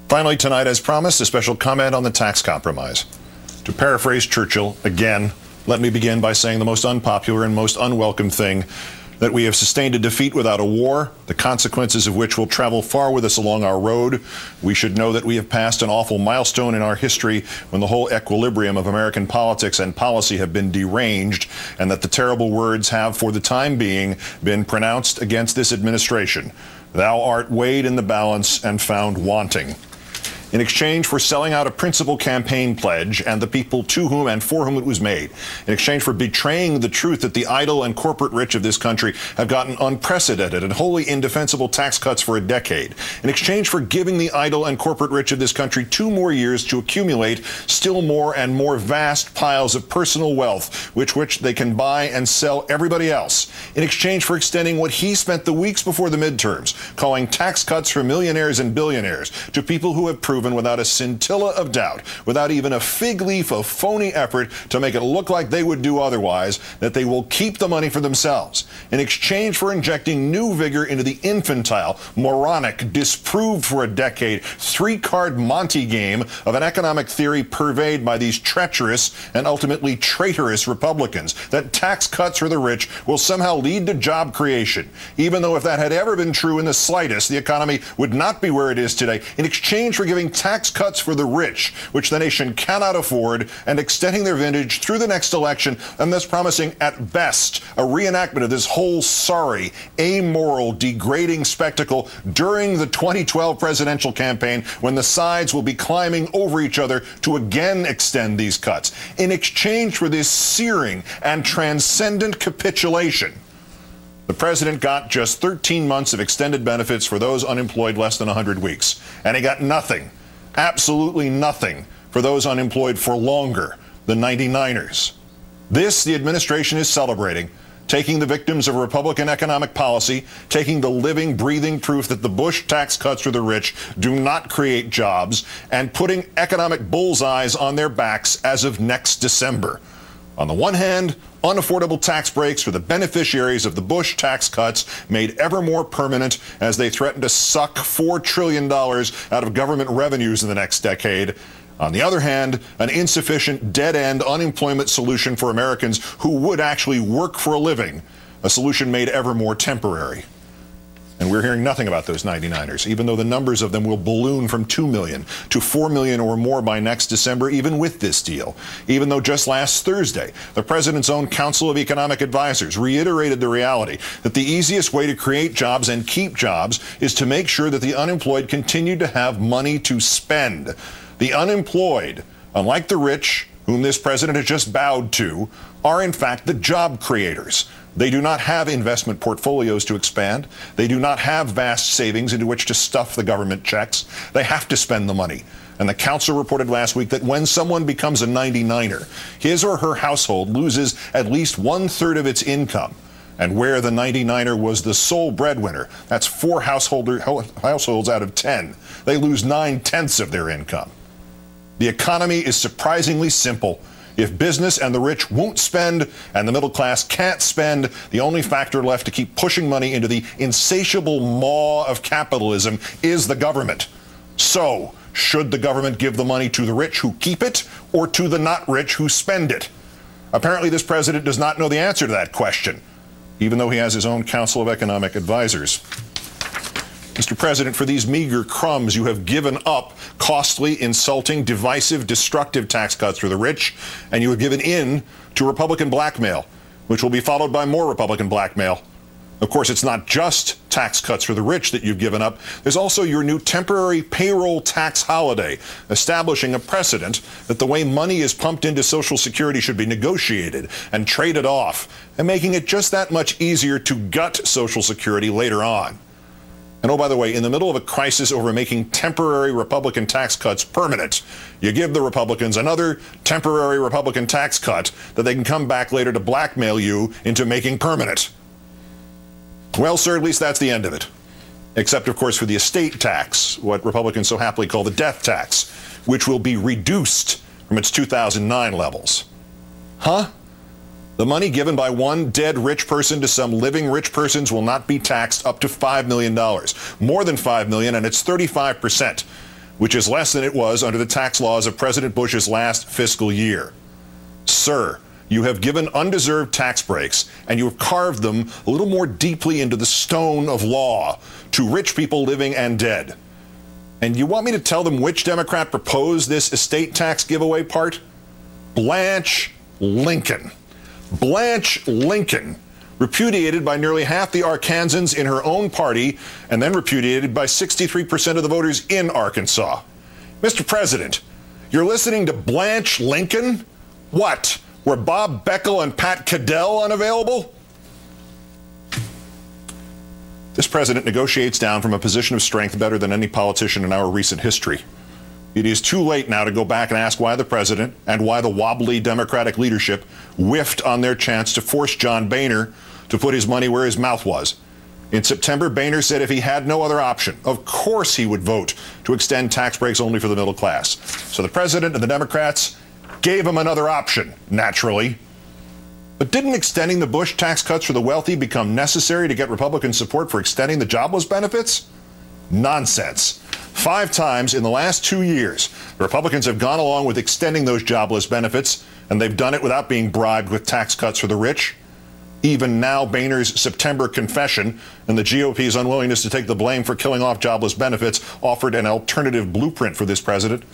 Finally tonight, as promised, a special comment on the tax compromise. To paraphrase Churchill again, let me begin by saying the most unpopular and most unwelcome thing, that we have sustained a defeat without a war, the consequences of which will travel far with us along our road. We should know that we have passed an awful milestone in our history when the whole equilibrium of American politics and policy have been deranged, and that the terrible words have, for the time being, been pronounced against this administration. Thou art weighed in the balance and found wanting. In exchange for selling out a principal campaign pledge and the people to whom and for whom it was made, in exchange for betraying the truth that the idle and corporate rich of this country have gotten unprecedented and wholly indefensible tax cuts for a decade, in exchange for giving the idle and corporate rich of this country 2 more years to accumulate still more and more vast piles of personal wealth, which they can buy and sell everybody else, in exchange for extending what he spent the weeks before the midterms calling tax cuts for millionaires and billionaires to people who have proven without a scintilla of doubt, without even a fig leaf of phony effort to make it look like they would do otherwise, that they will keep the money for themselves, in exchange for injecting new vigor into the infantile, moronic, disproved for a decade, 3-card Monte game of an economic theory purveyed by these treacherous and ultimately traitorous Republicans, that tax cuts for the rich will somehow lead to job creation, even though if that had ever been true in the slightest, the economy would not be where it is today, in exchange for giving tax cuts for the rich, which the nation cannot afford, and extending their vintage through the next election, and thus promising at best a reenactment of this whole sorry, amoral, degrading spectacle during the 2012 presidential campaign, when the sides will be climbing over each other to again extend these cuts. In exchange for this searing and transcendent capitulation, the president got just 13 months of extended benefits for those unemployed less than 100 weeks. And he got nothing, absolutely nothing, for those unemployed for longer, the 99ers. This, the administration is celebrating, taking the victims of Republican economic policy, taking the living, breathing proof that the Bush tax cuts for the rich do not create jobs, and putting economic bullseyes on their backs as of next December. On the one hand, unaffordable tax breaks for the beneficiaries of the Bush tax cuts made ever more permanent as they threaten to suck $4 trillion out of government revenues in the next decade. On the other hand, an insufficient, dead-end unemployment solution for Americans who would actually work for a living, a solution made ever more temporary. And we're hearing nothing about those 99ers, even though the numbers of them will balloon from 2 million to 4 million or more by next December, even with this deal. Even though just last Thursday, the president's own Council of Economic Advisors reiterated the reality that the easiest way to create jobs and keep jobs is to make sure that the unemployed continue to have money to spend. The unemployed, unlike the rich, whom this president has just bowed to, are in fact the job creators. They do not have investment portfolios to expand. They do not have vast savings into which to stuff the government checks. They have to spend the money. And the council reported last week that when someone becomes a 99er, his or her household loses at least 1/3 of its income. And where the 99er was the sole breadwinner, that's 4 households out of 10. They lose 9/10 of their income. The economy is surprisingly simple. If business and the rich won't spend and the middle class can't spend, the only factor left to keep pushing money into the insatiable maw of capitalism is the government. So, should the government give the money to the rich who keep it or to the not rich who spend it? Apparently, this president does not know the answer to that question, even though he has his own Council of Economic Advisors. Mr. President, for these meager crumbs, you have given up costly, insulting, divisive, destructive tax cuts for the rich, and you have given in to Republican blackmail, which will be followed by more Republican blackmail. Of course, it's not just tax cuts for the rich that you've given up. There's also your new temporary payroll tax holiday, establishing a precedent that the way money is pumped into Social Security should be negotiated and traded off, and making it just that much easier to gut Social Security later on. And oh, by the way, in the middle of a crisis over making temporary Republican tax cuts permanent, you give the Republicans another temporary Republican tax cut that they can come back later to blackmail you into making permanent. Well, sir, at least that's the end of it. Except, of course, for the estate tax, what Republicans so happily call the death tax, which will be reduced from its 2009 levels. Huh? The money given by one dead rich person to some living rich persons will not be taxed up to $5 million. More than $5 million, and it's 35%. which is less than it was under the tax laws of President Bush's last fiscal year. Sir, you have given undeserved tax breaks, and you have carved them a little more deeply into the stone of law to rich people living and dead. And you want me to tell them which Democrat proposed this estate tax giveaway part? Blanche Lincoln. Blanche Lincoln, repudiated by nearly half the Arkansans in her own party, and then repudiated by 63% of the voters in Arkansas. Mr. President, you're listening to Blanche Lincoln? What? Were Bob Beckel and Pat Cadell unavailable? This president negotiates down from a position of strength better than any politician in our recent history. It is too late now to go back and ask why the president and why the wobbly Democratic leadership whiffed on their chance to force John Boehner to put his money where his mouth was. In September, Boehner said if he had no other option, of course he would vote to extend tax breaks only for the middle class. So the president and the Democrats gave him another option, naturally. But didn't extending the Bush tax cuts for the wealthy become necessary to get Republican support for extending the jobless benefits? Nonsense. 5 times in the last 2 years, the Republicans have gone along with extending those jobless benefits, and they've done it without being bribed with tax cuts for the rich. Even now, Boehner's September confession and the GOP's unwillingness to take the blame for killing off jobless benefits offered an alternative blueprint for this president.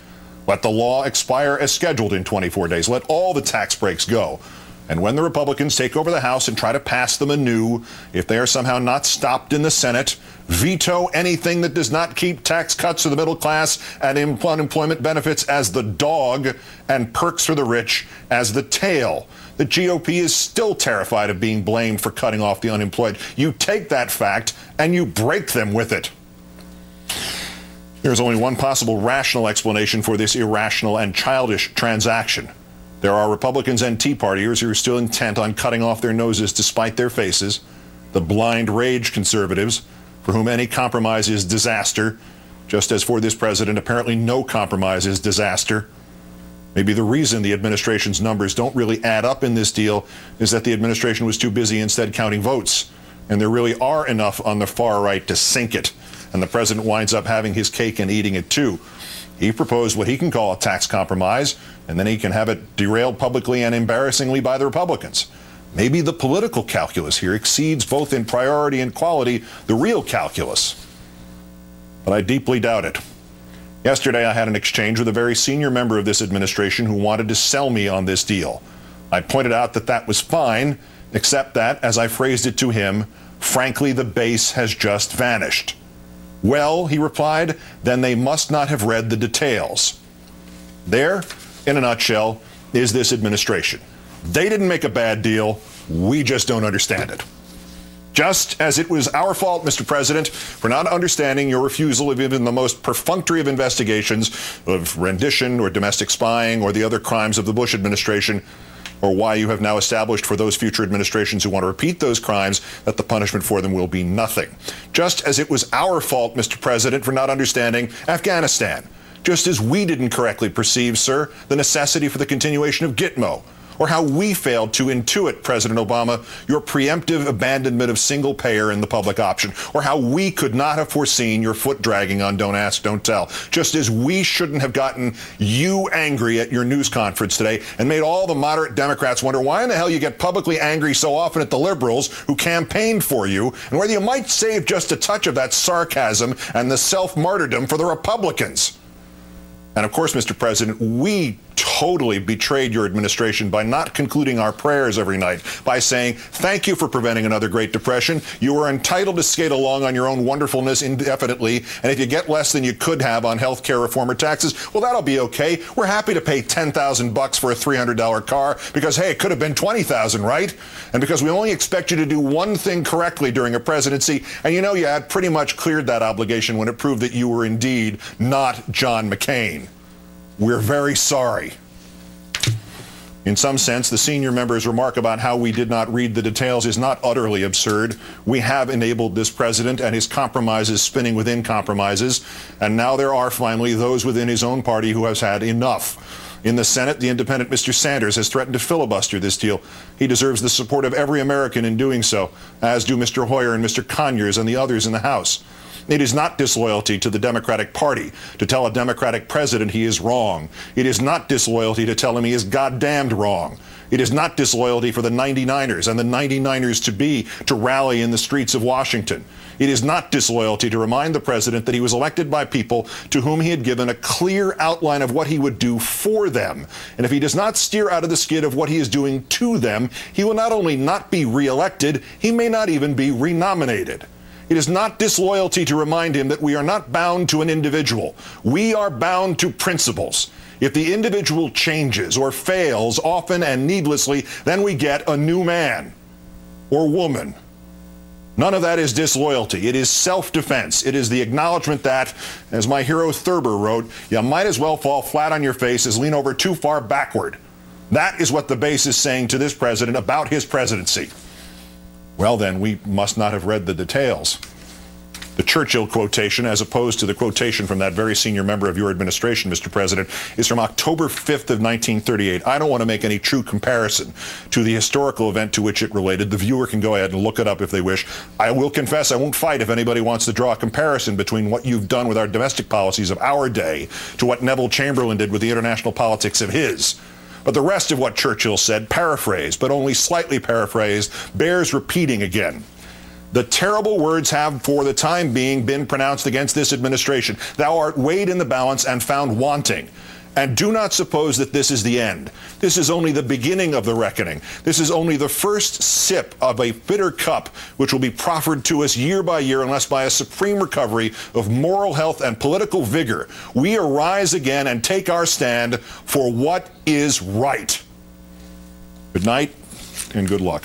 Let the law expire as scheduled in 24 days. Let all the tax breaks go. And when the Republicans take over the House and try to pass them anew, if they are somehow not stopped in the Senate, veto anything that does not keep tax cuts for the middle class and unemployment benefits as the dog and perks for the rich as the tail. The GOP is still terrified of being blamed for cutting off the unemployed. You take that fact and you break them with it. There's only one possible rational explanation for this irrational and childish transaction. There are Republicans and Tea Partiers who are still intent on cutting off their noses to spite their faces, the blind rage conservatives, for whom any compromise is disaster, just as for this president, apparently no compromise is disaster. Maybe the reason the administration's numbers don't really add up in this deal is that the administration was too busy instead counting votes, and there really are enough on the far right to sink it, and the president winds up having his cake and eating it too. He proposed what he can call a tax compromise, and then he can have it derailed publicly and embarrassingly by the Republicans. Maybe the political calculus here exceeds both in priority and quality the real calculus. But I deeply doubt it. Yesterday I had an exchange with a very senior member of this administration who wanted to sell me on this deal. I pointed out that that was fine, except that, as I phrased it to him, frankly, the base has just vanished. Well, he replied, then they must not have read the details. There, in a nutshell, is this administration. They didn't make a bad deal. We just don't understand it. Just as it was our fault, Mr. President, for not understanding your refusal of even the most perfunctory of investigations of rendition or domestic spying or the other crimes of the Bush administration, or why you have now established for those future administrations who want to repeat those crimes that the punishment for them will be nothing. Just as it was our fault, Mr. President, for not understanding Afghanistan. Just as we didn't correctly perceive, sir, the necessity for the continuation of Gitmo, or how we failed to intuit, President Obama, your preemptive abandonment of single payer in the public option, or how we could not have foreseen your foot dragging on Don't Ask, Don't Tell, just as we shouldn't have gotten you angry at your news conference today and made all the moderate Democrats wonder why in the hell you get publicly angry so often at the liberals who campaigned for you, and whether you might save just a touch of that sarcasm and the self-martyrdom for the Republicans. And of course, Mr. President, we totally betrayed your administration by not concluding our prayers every night, by saying, thank you for preventing another Great Depression. You are entitled to skate along on your own wonderfulness indefinitely, and if you get less than you could have on health care reform or taxes, well, that'll be okay. We're happy to pay $10,000 for a $300 car because, hey, it could have been $20,000, right? And because we only expect you to do one thing correctly during a presidency, and you know you had pretty much cleared that obligation when it proved that you were indeed not John McCain. We're very sorry. In some sense, the senior member's remark about how we did not read the details is not utterly absurd. We have enabled this president and his compromises spinning within compromises, and now there are finally those within his own party who has had enough. In the Senate, the independent Mr. Sanders has threatened to filibuster this deal. He deserves the support of every American in doing so, as do Mr. Hoyer and Mr. Conyers and the others in the House. It is not disloyalty to the Democratic Party to tell a Democratic president he is wrong. It is not disloyalty to tell him he is goddamned wrong. It is not disloyalty for the 99ers and the 99ers to rally in the streets of Washington. It is not disloyalty to remind the president that he was elected by people to whom he had given a clear outline of what he would do for them. And if he does not steer out of the skid of what he is doing to them, he will not only not be reelected, he may not even be renominated. It is not disloyalty to remind him that we are not bound to an individual. We are bound to principles. If the individual changes or fails often and needlessly, then we get a new man or woman. None of that is disloyalty. It is self-defense. It is the acknowledgement that, as my hero Thurber wrote, you might as well fall flat on your face as lean over too far backward. That is what the base is saying to this president about his presidency. Well, then, we must not have read the details. The Churchill quotation, as opposed to the quotation from that very senior member of your administration, Mr. President, is from October 5th of 1938. I don't want to make any true comparison to the historical event to which it related. The viewer can go ahead and look it up if they wish. I will confess I won't fight if anybody wants to draw a comparison between what you've done with our domestic policies of our day to what Neville Chamberlain did with the international politics of his. But the rest of what Churchill said, paraphrased, but only slightly paraphrased, bears repeating again. The terrible words have, for the time being, been pronounced against this administration. Thou art weighed in the balance and found wanting. And do not suppose that this is the end. This is only the beginning of the reckoning. This is only the first sip of a bitter cup which will be proffered to us year by year unless by a supreme recovery of moral health and political vigor we arise again and take our stand for what is right. Good night and good luck.